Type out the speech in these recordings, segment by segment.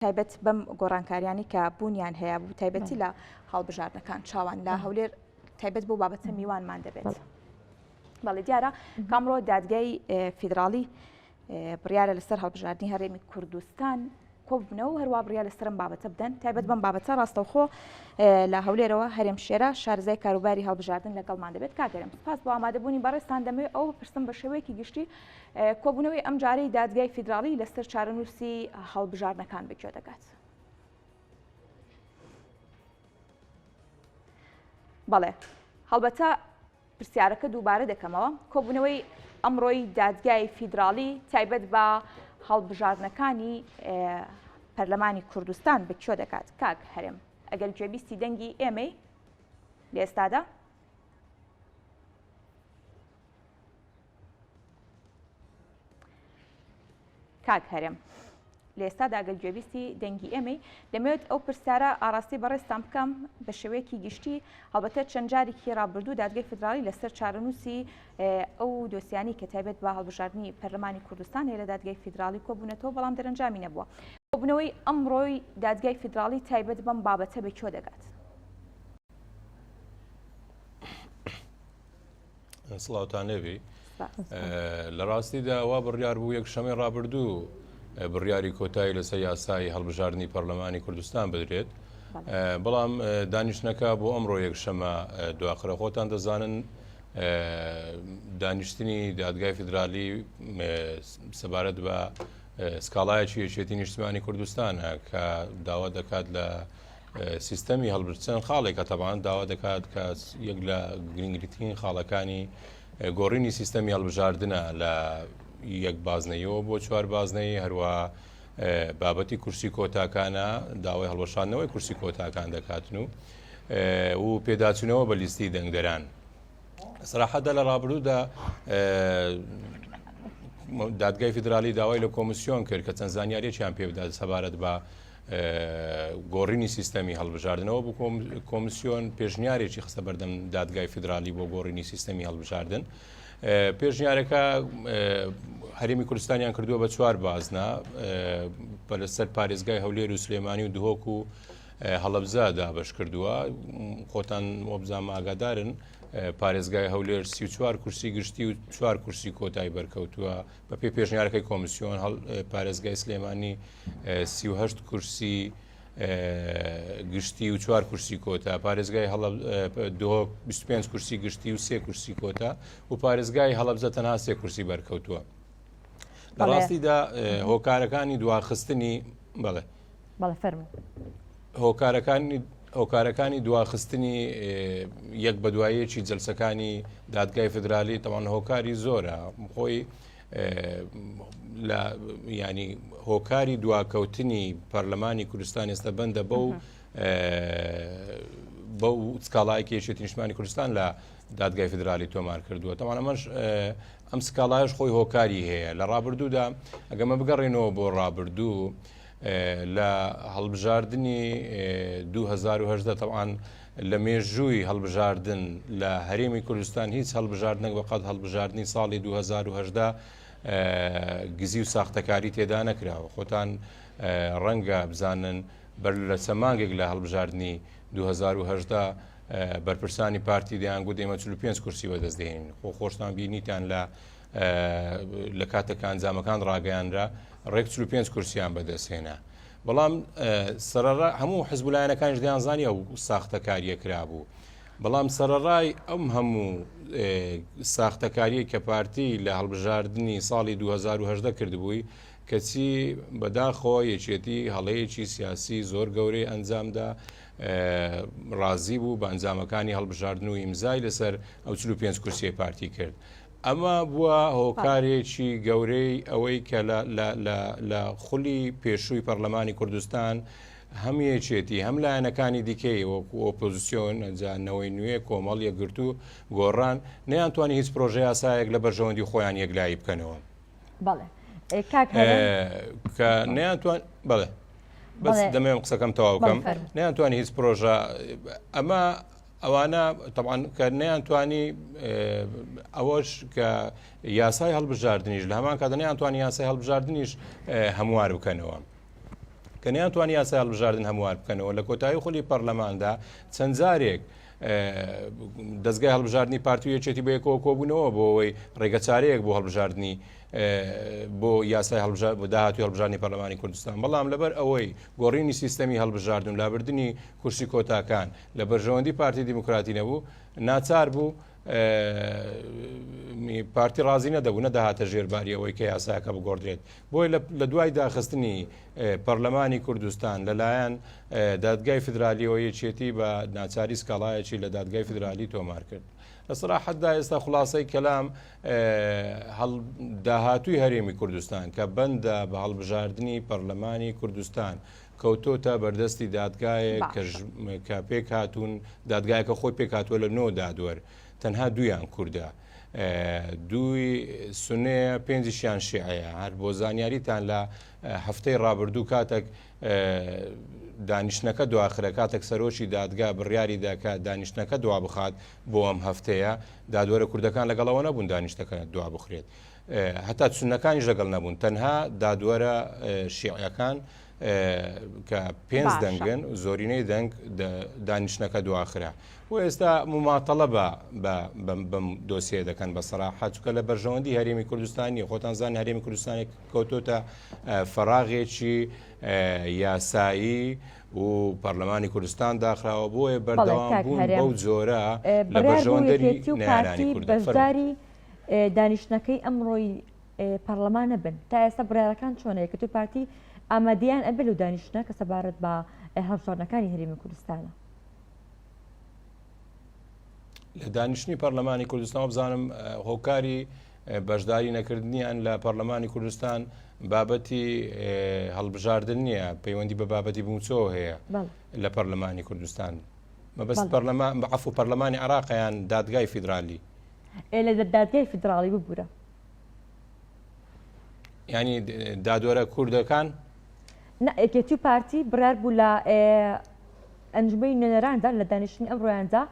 تایبەت بەم گۆڕانکاریانی کە بوونیان هەیە بوو تایبەتی لە هەڵبژاردنەکان چاوان لە هەولێر تایبەت بۆ بابەتە میوانمان دەبێت. بەڵێ دیارە کامڕۆ دادگای فیدراڵی بڕیارە لەسەر هەڵبژاردننی هەرێمی کوردستان کۆبوونەوە هەروە بڕیار لەسەرم بابەتە بدەن تایبەت بەم بابەتە ڕاستەوخۆ لە هەولێرەوە هەرێم شێرە شارزای کاروباری هەڵبژاردن لەگەڵمان دەبێت کاگەرم سپاس بۆ ئامادەبوونی بەڕێستان دەمەوێت ئەو پرسم بە شێوەیەکی گشتی کۆبوونەوەی ئەم جارەی دادگای فیدراڵی لەسەر چارەنووسی هەڵبژاردنەکان بکوێ دەکات. بەڵێ هەڵبەتە پرسیارەکە دووبارە دەکەمەوە کۆبوونەوەی ئەمڕۆی دادگای فیدراڵی تایبەت بە هەڵبژاردنەکانی پەرلەمانی کوردستان بکوێ دەکات کاک هەرێم ئەگەر گوێبیستی دەنگی ئێمەی لە ئێستادا کاک هەرێم لە ئێستادا ئەگەر گوێبیستی دەنگی ئێمەی دەمەوێت ئەو پرسیارە ئاراستی بەڕێستان بکەم بە شێوەیەکی گشتی هەڵبەتە چەند جارێکی ڕابردوو دادگای فیدراڵی لەسەر چارەنووسی ئەو دۆسیانی کە تایبەت بە هەڵبژاردننی پەرلەمانی کوردستان هەیە لە دادگای فیدراڵی کۆبوونەتەوە بەڵام دەرەنجامی نەبووە. کۆبوونەوەی ئەمڕۆی دادگای فیدراڵی تایبەت بەم بابەتە بەکوێ دەگات؟ سڵاوتان لێبی لە ڕاستیدا وا بڕیار بوو یەکشەمەی ڕابردوو بڕیاری کۆتایی لەسەر یاسای هەڵبژاردننی پەرلەمانی کوردستان بدرێت بەڵام دانیشتنەکە بۆ ئەمڕۆ یەکشەمە دواخرە خۆتان دەزانن دانیشتنی دادگای فیدرالی سەبارەت بە سکاڵایەکی یەکێتی نیشتیمانی کوردستانە کە داوا دەکات لە سیستەمی هەڵبژاردن خاڵێکە تەبان داوا دەکات کە یەک لە گرنگترین خاڵەکانی گۆڕینی سیستەمی هەڵبژاردنە لە یەک بازنەیەوە بۆ چوار بازنەی هەروە بابەتی کورسی کۆتاکانە داوای هەڵوەشاندنەوەی کورسی کۆتاکان دەکاتن و پێداچوونەوە بە لیستی دەنگدەران سەراحەتدا لە ڕابردوودا دادگای فیدرالی داوای لە کۆمیسیۆن کرد کە چەند زانیاریەکیان پێ بدات سەبارەت بە گۆڕینی سیستەمی هەڵبژاردنەوە بۆ کۆمیسیۆن پێشنیارێکی خستە بەردەم دادگای فیدرالی بۆ گۆڕینی سیستەمی هەڵبژاردن پێشنیارەکە هەرێمی کوردستانیان کردووە بە چوار بازنە لەسەر پارێزگای هەولێر و سلێمانی و دهۆک و هەڵەبجە دابەش کردووە خۆتان وەبزان ئاگادارن پارێزگای هەولێر 34 کورسی گشتی و 4 کورسی کۆتایی بەرکەوتووە بە پێی پێشنیارەکەی کۆمیسیۆن پارێزگای سلێمانی 38 کورسی گشتی و 4 کورسی کۆتا پارێزگای دهۆک 25 کورسی گشتی و 3 کورسی کۆتا و پارێزگای هەڵەبجە تەنها 3 کورسی بەرکەوتووە لە ڕاستیدا هۆکارەکانی دواخستنی بەڵێ هۆکارەکانی دواخستنی یەک بە دوایەکی جەلسەکانی دادگای فیدرالی تەمان هۆکاری زۆرە خۆی لە ینی هۆکاری دواکەوتنی پەرلەمانی کوردستان ئێستا بەندە بەو سکاڵایەکی یەکێتی نیشتیمانی کوردستان لە دادگای فیدرالی تۆمار کردووە تەمان ئەمەش ئەم سکاڵایش خۆی هۆکاری هەیە لە ڕابردوودا ئەگەمە بگەڕێنەوە بۆ ڕابردوو لە هەڵبژاردننی 2010 تەوان لە مێژووی هەڵبژاردن لە هەرێمی کوردستان هیچ هەڵبژاردنێک بەقەت هەڵبژاردننی ساڵی 2010 گزی و ساختەکاری تێدا نەکراوە خۆتان ڕەنگە بزانن بەر لە چەمانگێک لە هەڵبژاردننی 2010 بەرپرسانی پارتی دەیانگوت ئێمە 45 کورسی وەدەستدەین خۆشتان بینیتان لە کاتێک ئەنجامەکان ڕاگەیاندرا ڕێک 45 کورسیان بەدەستهێنا بەڵام سەرەڕای هەموو حیزبولایەنەکانیش دەیانزانی ئەو ساختەکاریە کرابوو بەڵام سەرەڕای ئەم هەموو ساختەکاریە کە پارتی لە هەڵبژاردننی ساڵی 2010 کردبووی کەچی بەداخۆ یەکێتی هەڵەیەکی سیاسی زۆر گەورەی ئەنجامدا ڕازی بوو بە ئەنجامەکانی هەڵبژاردن و ئیمزای لەسەر ئەو 45 کورسی پارتی کرد ئەمە بووە هۆکارێکی گەورەی ئەوەی کە لە خولی پێشووی پەرلەمانی کوردستان هەم یەکێتی هەم لایەنەکانی دیکەی وەکو ئۆپۆزیسیۆن ئەنجانەوەی نوێ کۆمەڵ یەکگرت و گۆڕان نەیانتوانی هیچ پرۆژە یاسایەک لە بەرژەوەندی خۆیان یەکلایی بکەنەوە کە نەیانتوان بەڵێ بەس دەمەوێت قسەکەم تەواوکەم نەیانتوانی هیچ پرۆژە ئەمە ئەوانە طبعاً کە نەیانتوانی ئەوەش کە یاسای هەڵبژاردنیش لە هەمان کاتە نەیانتوانی یاسای هەڵبژاردنیش هەموار بکەنەوە کە نەیانتوانی یاسای هەڵبژاردن هەموار بکەنەوە لە کۆتایی خۆلی پەرلەماندا چەند جارێک دەستگای هەڵبژاردننی پارتی و یەکێتی بە یەکەوە کۆبوونەوە بۆ ئەوەی ڕێگەچارەیەک بۆ هەڵبژاردننی بۆ یاسای بۆ داهاتوی هەڵبژاردننی پەرلەمانی کوردستان بەڵام لەبەر ئەوەی گۆڕینی سیستەمی هەڵبژاردن لابردنی کورسی کۆتاکان لە بەرژەوەندی پارتی دیموکراتی نەبوو ناچار بوو پارتی ڕازی نەدەبوو نەداهاتە ژێرباریەوەی کە یاساکە بگۆڕدرێت بۆی لە دوای داخستنی پەرلەمانی کوردستان لەلایەن دادگای فدرالیەوە یەکێتی بە ناچاری سکاڵایەکی لە دادگای فدرالی تۆمار کرد. لە سەراحەتدا ئێستا خلاصەی کەلام داهاتووی هەرێمی کوردستان کە بەندە بە هەڵبژاردننی پەرلەمانی کوردستان کەوتۆتە بەردەستی دادگایە کە پێک هاتوون دادگایەکە خۆی پێک هاتووە لە نۆ دادوەر تەنها دویان کووردە دوی سونەیە پێنجیشیان شیعەیە هەر بۆ زانیاریتان لە هەفتەی ڕابردوو کاتێک دانیشتنەکە دواخرە کاتێک سەرۆکی دادگا بڕیاریدا کە دانیشتنەکە دوا بخات بۆ ئەم هەفتەیە دادوەرە کوردەکان لەگەڵەوە نەبوون دانیشتەکە دوا بخرێت هەتا سونەکانیش لەگەڵ نەبوون تەنها دادوەرە شیعەکان کە پێنج دەنگن زۆرینەی دەنگ دانیشتنەکە دواخرا و ئێستا مماتەڵە بەم دۆسیە دەکەن بە سەراحەت چونکە لە بەرژەوەندی هەرێمی کوردستانی خۆتان زان هەرێمی کوردستانی کەوتۆتە فەراغێکی یاسایی و پەرلەمانی کوردستان داخراوە بۆیە بەردەوام بوون بەو جۆرە لە بەرژەوەندەری نێرانی کوردستان دانیشتنەکەی ئەمڕۆی پەرلەمان نەبن تا ئێستا بڕیارەکان چۆنەیە کە تو پارتی ئامادەیان ئەبێت و دانیشتنە کە سەبارەت بە هەڵبژاردنەکانی هەرێمی کوردستانە لە دانیشتنی پەرلەمانی کوردستان بزانم هۆکاری بەشداری نەکردنیان لە پەرلەمانی کوردستان بابەتی هەڵبژاردن نییە پەیوەندی بە بابەتی بموچۆ هەیە لە پەرلەمانی کوردستان مەبەست عەفو پەرلەمانی عێراقیان دادگای فیدرالی لە دادگای فیدرالی ببوورە ینی دادوەرە کوردەکان ئەکێتی و پارتی بڕیار بوو لە ئەنجومەی نوێنەراندا لە دانیشتنی ئەمڕۆیاندا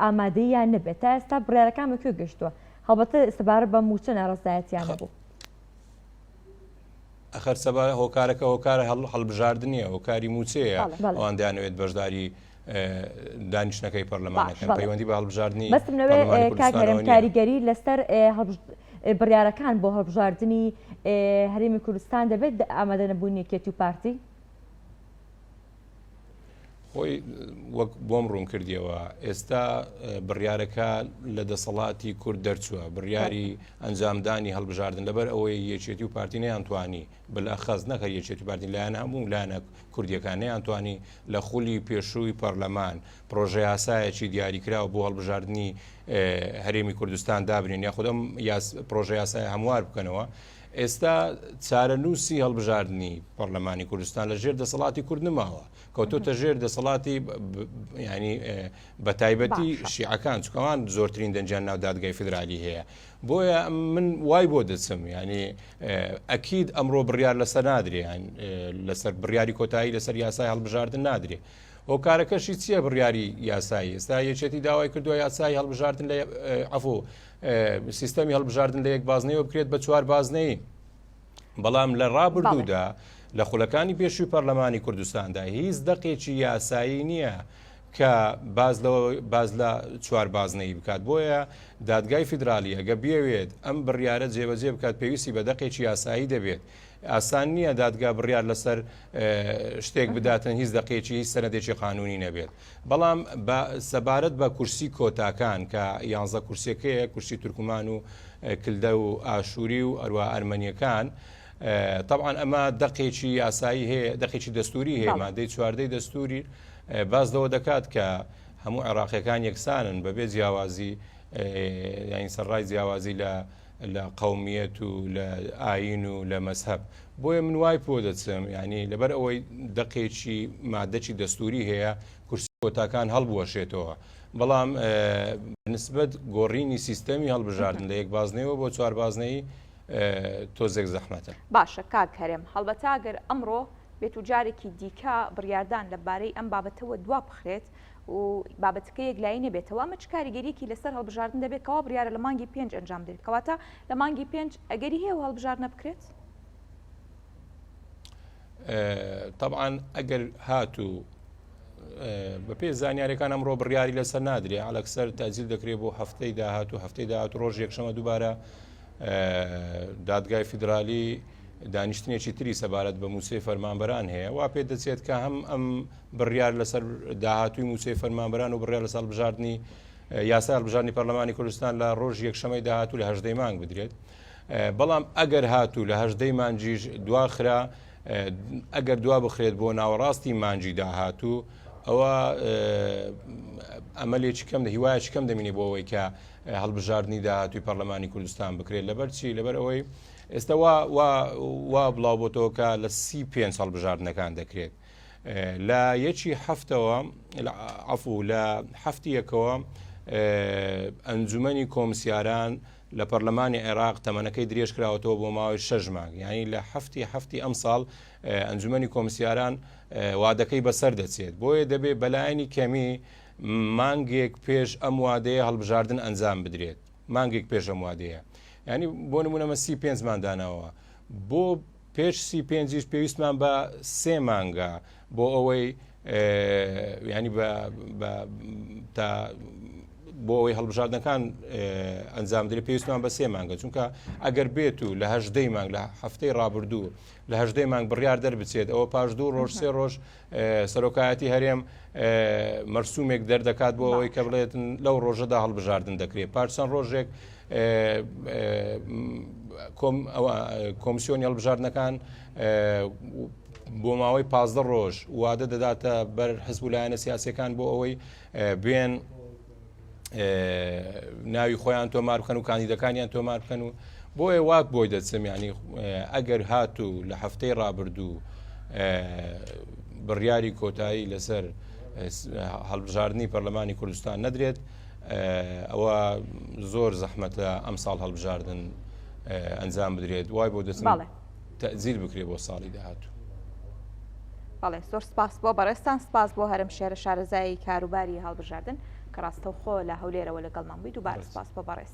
ئامادەیان نەبێت تا ئێستا بڕیارەکان بەکوێ گەشتووە هەڵبەتە سەبارەت بە موچە ناڕەزایەتیان نەبوو ئەخەر سەبارەت هۆکارەکە هۆکارە هەڵبژاردنیە هۆکاری موچەیە ئەوان دەیانەوێت بەشداری دانیشتنەکەی پەرلەمانەکەن پەیوەندی بە هەڵبژاردننی بەستم لەوێ کاکەرێم کاریگەری لەسەر بڕیارەکان بۆ هەڵبژاردننی هەرێمی کوردستان دەبێت ئامادە نەبوونی کێتی و پارتی خۆی وەک بۆم ڕوون کردیەوە ئێستا بڕیارەکە لە دەسەڵاتی کورد دەرچووە بڕیاری ئەنجامدانی هەڵبژاردن لەبەر ئەوەی یەکێتی و پارتی نەیانتوانی بەلاخەز نەکە یەکێتی پارتی لایەن هەموو لایەنە کوردیەکان نەیانتوانی لە خولی پێشووی پەرلەمان پرۆژە یاسایەکی دیاریکراوە بۆ هەڵبژاردننی هەرێمی کوردستان دابنین یاخود ئەم پرۆژە یاسای هەموار بکەنەوە ئێستا چارەنووسی هەڵبژاردننی پەرلەمانی کوردستان لە ژێر دەسەڵاتی کورد نماوە کەوتۆتە ژێر دەسەڵاتی ینی بە تایبەتی شیعەکان چکەوان زۆرترین دەنجیان ناو دادگای فدرالی هەیە بۆیە من وای بۆ دەچم ینی ئەکید ئەمڕۆ بڕیار لەسەر نادرێ لەسەر بڕیاری کۆتایی لەسەر یاسای هەڵبژاردن نادرێ هۆکارەکەشی چییە بڕیاری یاسایی ئێستا یەکێتی داوای کردووە یاسای هەڵبژاردن لە عەفو سیستەمی هەڵبژاردن لە یەک بازنەیەوە بکرێت بە چوار بازنەی بەڵام لە ڕابردوودا لە خولەکانی پێشووی پەرلەمانی کوردستاندا هیچ دەقێکی یاسایی نییە کە باز لە چوار بازنەی بکات بۆیە دادگای فیدرالی ئەگە بێوێت ئەم بڕیارە جێبەجێ بکات پێویستی بە دەقێکی یاسایی دەبێت ئاسان نییە دادگا بڕیار لەسەر شتێک بداتن هیچ دەقێکی هیچ سەنەدێکی قانونی نەبێت بەڵام سەبارەت بە کورسی کۆتاکان کە 11 کورسەکەیە کورسی تورکمان و کلدە و ئاشووری و ئەروە ئەرمەنیەکان طبعا ئەمە دەقێکی یاسایی هەیە دەقێکی دەستوری هەیە مادەی چواردەی دەستوری باز لەوە دەکات کە هەموو عێراقیەکان یەکسانن بەبێ جیاوازی یانی سەرڕای جیاوازی لە قەومیەت و لە ئاین و لە مەزهەب بۆیە من وای پۆ دەچم ینی لەبەر ئەوەی دەقێکی مادەی دەستوری هەیە کورسی کۆتاکان هەڵبوەشێتەوە بەڵام نسبەت گۆڕینی سیستەمی هەڵبژاردن لە یەک بازنەوە بۆ چوار بازنەی تۆزێک زەحمەتە باشە کاک هەرێم هەڵبەتە ئەگەر ئەمڕۆ بێت و جارێکی دیکە بڕیاردان لەبارەی ئەم بابەتەوە دوا بخرێت و بابەتەکە یەکلایی نەبێتەوە ئەمە چ کاریگەریەکی لەسەر هەڵبژاردن دەبێت کەوا بڕیارە لە مانگی 5 ئەنجام دێت کەواتە لە مانگی 5 ئەگەری هەیە و هەڵبژاردنە بکرێت طبعا ئەگەر هاتوو بە پێ زانیاریەکان ئەمڕۆ بڕیاری لەسەر نادرێ ئالەکسەر تازیل دەکرێت بۆ هەفتەی داهات و هەفتەی داهات ڕۆژ یەکشەمە دووبارە دادگای فیدرالی دانیشتنێکی تری سەبارەت بە موسێ فەرمانبەران هەیە وا پێ دەچێت کە هەم ئەم بڕیار لەسەر داهاتووی موسێ فەرمانبەران و بڕیار لە هەڵبژاردننی یاسا هەڵبژاردننی پەرلەمانی کوردستان لە ڕۆژ یەکشەمەی داهاتوو لە 18 مانگ بدرێت بەڵام ئەگەر هاتوو لە 18 مانجیش دواخرا ئەگەر دوا بخرێت بۆ ناوەڕاستی مانجی داهاتوو ئەوە ئەمەلێکی کەم هیوایەکی کەم دەمینی بۆ ئەوەی کە هەڵبژاردننی داهاتووی پەرلەمانی کوردستان بکرێت لەبەر چی لەبەر ئەوەی ئێستا وا بڵاو بۆتەوە کە لە 35 هەڵبژاردنەکان دەکرێت لە یەکی هەفتەوە عەفوو لە هەفتی یەکەوە ئەنجومەنی کۆمسیاران لە پەرلەمانی عێراق تەمەنەکەی درێژ کراوەتەوە بۆ ماوەی 6 مانگ یعنی لە هەفتی ئەم ساڵ ئەنجومەنی کۆمسیاران وادەکەی بەسەر دەچێت بۆیە دەبێت بەلایەنی کەمی مانگێک پێش ئەم وادەیە هەڵبژاردن ئەنجام بدرێت مانگێک پێش ئەم وادەیە ینی بۆ نمونەمە 35 مادانەوە بۆ پێش 35 پێویستمان بە 3 مانگە بۆ ئەوەی ینی بۆ ئەوەی هەڵبژاردنەکان ئەنجام درێت پێویستمان بە 3 مانگە چونکە ئەگەر بێت و لە 18 مانگ لە هەفتەی ڕابردوو لە 18 مانگ بڕیار دەربچێت ئەوە پاش 2 ڕۆژ 3 ڕۆژ سەرۆکایەتی هەرێم مەرسومێک دەردەکات بۆ ئەوەی کە بڵێت لەو ڕۆژەدا هەڵبژاردن دەکرێت پاش چەند ڕۆژێک کۆمسیۆنی هەڵبژاردنەکان بۆ ماوەی 15 ڕۆژ وادە دەداتە بەر حزب و لایەنە سیاسیەکان بۆ ئەوەی بێن ناوی خۆیان تۆمار بکەن و کاندیدەکانیان تۆمار بکەن و بۆیە وات بۆی دەچم ینی ئەگەر هاتوو لە هەفتەی ڕابردوو بڕیاری کۆتایی لەسەر هەڵبژاردننی پەرلەمانی کوردستان نەدرێت ئەوە زۆر زەحمەتە ئەم ساڵ هەڵبژاردن ئەنجام بدرێت وای بۆ دەچم تەزیل بکرێت بۆ ساڵی داهاتوو. بەڵێ زۆر سپاس بۆ بەڕێستان سپاس بۆ هەرم شێرە شارەزایی کاروباری هەڵبژاردن کە ڕاستەوخۆ لە هەولێرەوە لەگەڵمان بوویت و بار سپاس بۆ بەڕێست.